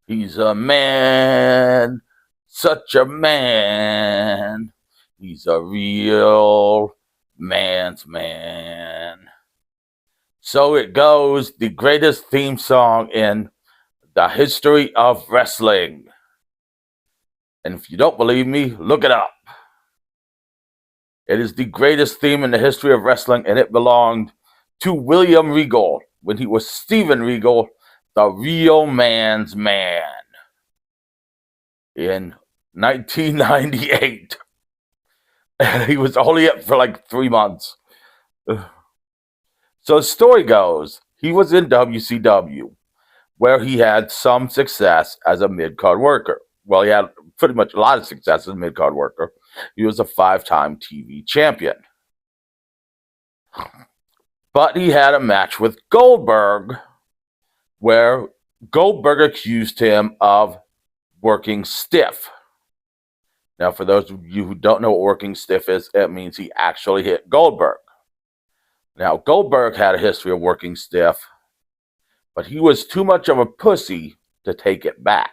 He's a man, such a man. He's a real man's man. So it goes, the greatest theme song in the history of wrestling. And if you don't believe me, look it up. It is the greatest theme in the history of wrestling, and it belonged to William Regal when he was Steven Regal, the real man's man, in 1998. And he was only up for like 3 months. So the story goes, he was in WCW, where he had some success as a mid-card worker. Well, he had pretty much a lot of success as a mid-card worker. He was a 5-time TV champion. But he had a match with Goldberg where Goldberg accused him of working stiff. Now, for those of you who don't know what working stiff is, it means he actually hit Goldberg. Now, Goldberg had a history of working stiff, but he was too much of a pussy to take it back.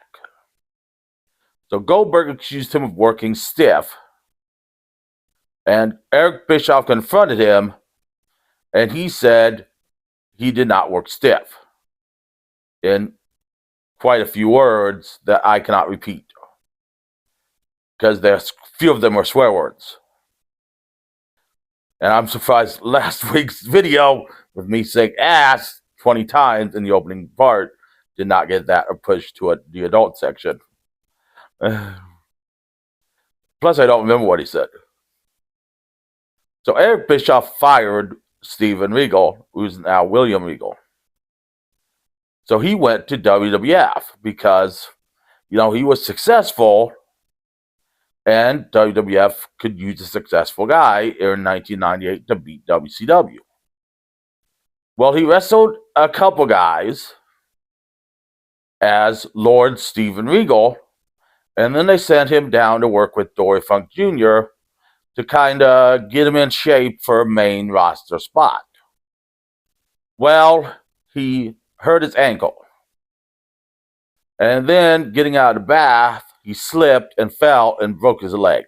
So Goldberg accused him of working stiff, and Eric Bischoff confronted him, and he said he did not work stiff in quite a few words that I cannot repeat because there's a few of them are swear words. And I'm surprised last week's video with me saying ass 20 times in the opening part did not get that pushed to the adult section. Plus, I don't remember what he said. So Eric Bischoff fired Steven Regal, who's now William Regal. So he went to WWF because, he was successful, and WWF could use a successful guy in 1998 to beat WCW. Well, he wrestled a couple guys as Lord Steven Regal, and then they sent him down to work with Dory Funk Jr. to kind of get him in shape for a main roster spot. Well, he hurt his ankle. And then, getting out of the bath, he slipped and fell and broke his leg.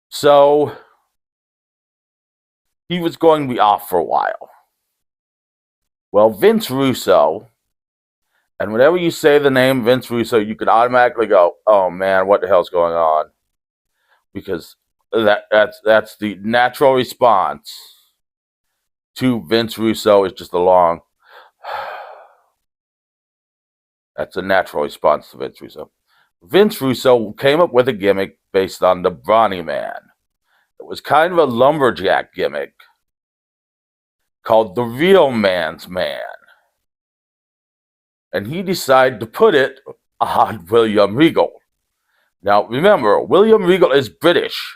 So, he was going to be off for a while. Well, Vince Russo, and whenever you say the name Vince Russo, you can automatically go, oh man, what the hell's going on? Because that's the natural response to Vince Russo is just a long. That's a natural response to Vince Russo. Vince Russo came up with a gimmick based on the Brawny Man. It was kind of a lumberjack gimmick called the Real Man's Man. And he decided to put it on William Regal. Now, remember, William Regal is British.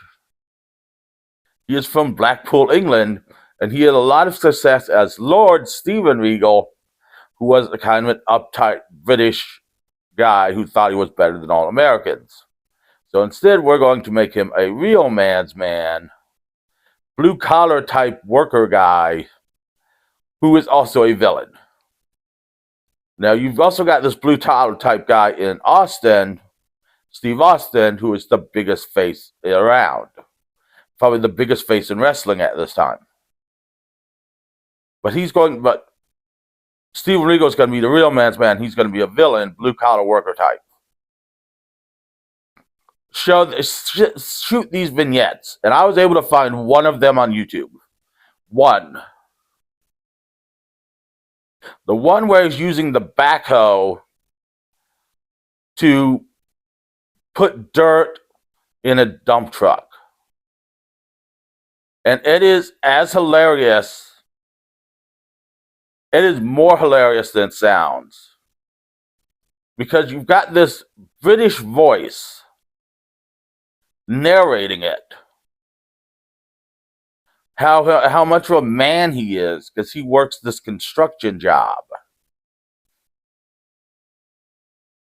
He is from Blackpool, England, and he had a lot of success as Lord Steven Regal, who was a kind of an uptight British guy who thought he was better than all Americans. So instead, we're going to make him a real man's man, blue-collar type worker guy, who is also a villain. Now, you've also got this blue-collar type guy in Austin, Steve Austin, who is the biggest face around. Probably the biggest face in wrestling at this time. But Steven Regal is going to be the real man's man. He's going to be a villain, blue-collar worker type. Shoot these vignettes. And I was able to find one of them on YouTube. One. The one where he's using the backhoe to put dirt in a dump truck. And it is as hilarious. It is more hilarious than it sounds. Because you've got this British voice narrating it. How much of a man he is, because he works this construction job.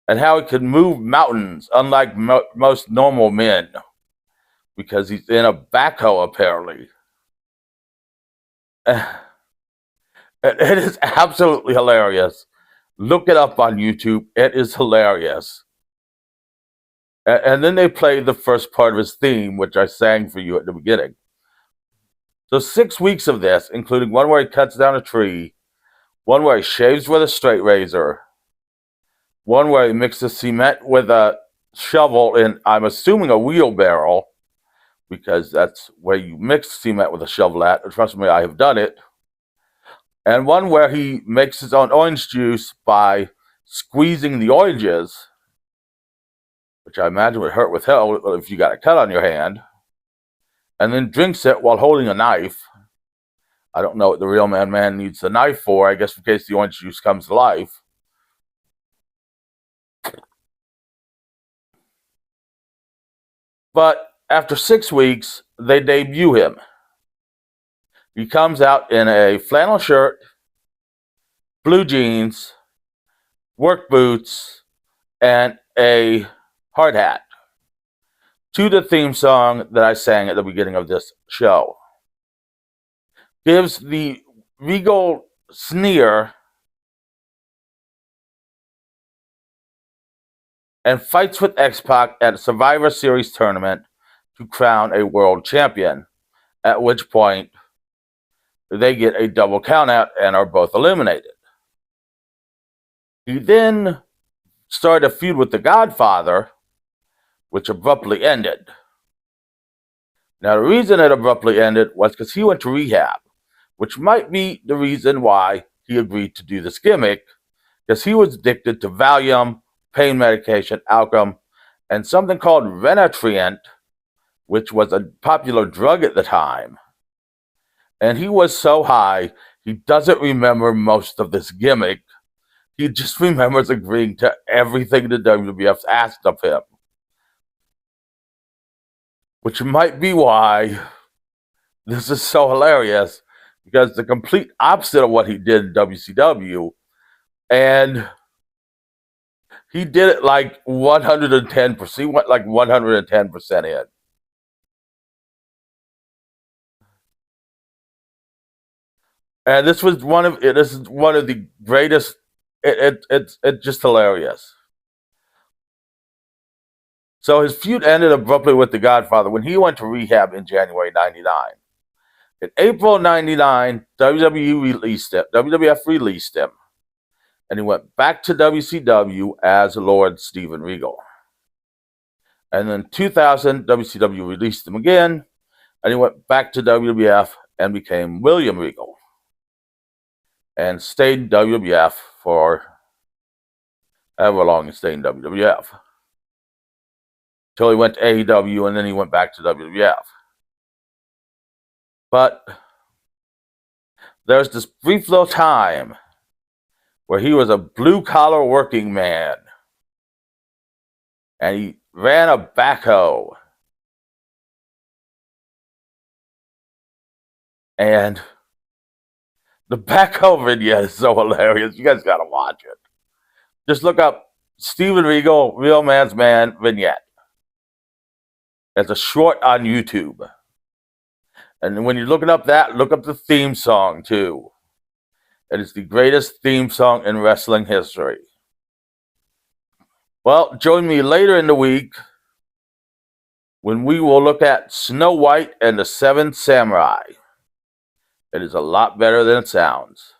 And how he can move mountains, unlike most normal men. Because he's in a backhoe, apparently. It is absolutely hilarious. Look it up on YouTube. It is hilarious. And then they played the first part of his theme, which I sang for you at the beginning. So 6 weeks of this, including one where he cuts down a tree, one where he shaves with a straight razor, one where he mixes cement with a shovel in, I'm assuming, a wheelbarrow, because that's where you mix cement with a shovel at. Trust me, I have done it. And one where he makes his own orange juice by squeezing the oranges, which I imagine would hurt with hell if you got a cut on your hand, and then drinks it while holding a knife. I don't know what the real man needs the knife for, I guess in case the orange juice comes to life. But after 6 weeks, they debut him. He comes out in a flannel shirt, blue jeans, work boots, and a hard hat to the theme song that I sang at the beginning of this show. Gives the Regal sneer and fights with X-Pac at a Survivor Series tournament to crown a world champion, at which point they get a double countout and are both eliminated. He then started a feud with the Godfather, which abruptly ended. Now, the reason it abruptly ended was because he went to rehab, which might be the reason why he agreed to do this gimmick, because he was addicted to Valium, pain medication, alcohol, and something called Renatrient, which was a popular drug at the time. And he was so high, he doesn't remember most of this gimmick. He just remembers agreeing to everything the WWF asked of him. Which might be why this is so hilarious, because the complete opposite of what he did in WCW, and he did it like 110%. He went like 110% in. And this is one of the greatest. It's just hilarious. So his feud ended abruptly with the Godfather when he went to rehab in January '99. In April '99, WWF released him, and he went back to WCW as Lord Steven Regal. And in 2000, WCW released him again, and he went back to WWF and became William Regal, and stayed in WWF for however long he stayed in WWF. Until he went to AEW, and then he went back to WWF. But there's this brief little time where he was a blue-collar working man, and he ran a backhoe. And the backhoe vignette is so hilarious. You guys got to watch it. Just look up Steven Regal, Real Man's Man vignette. It's a short on YouTube. And when you're looking up that, look up the theme song too. It is the greatest theme song in wrestling history. Well, join me later in the week when we will look at Snow White and the Seven Samurai. It is a lot better than it sounds.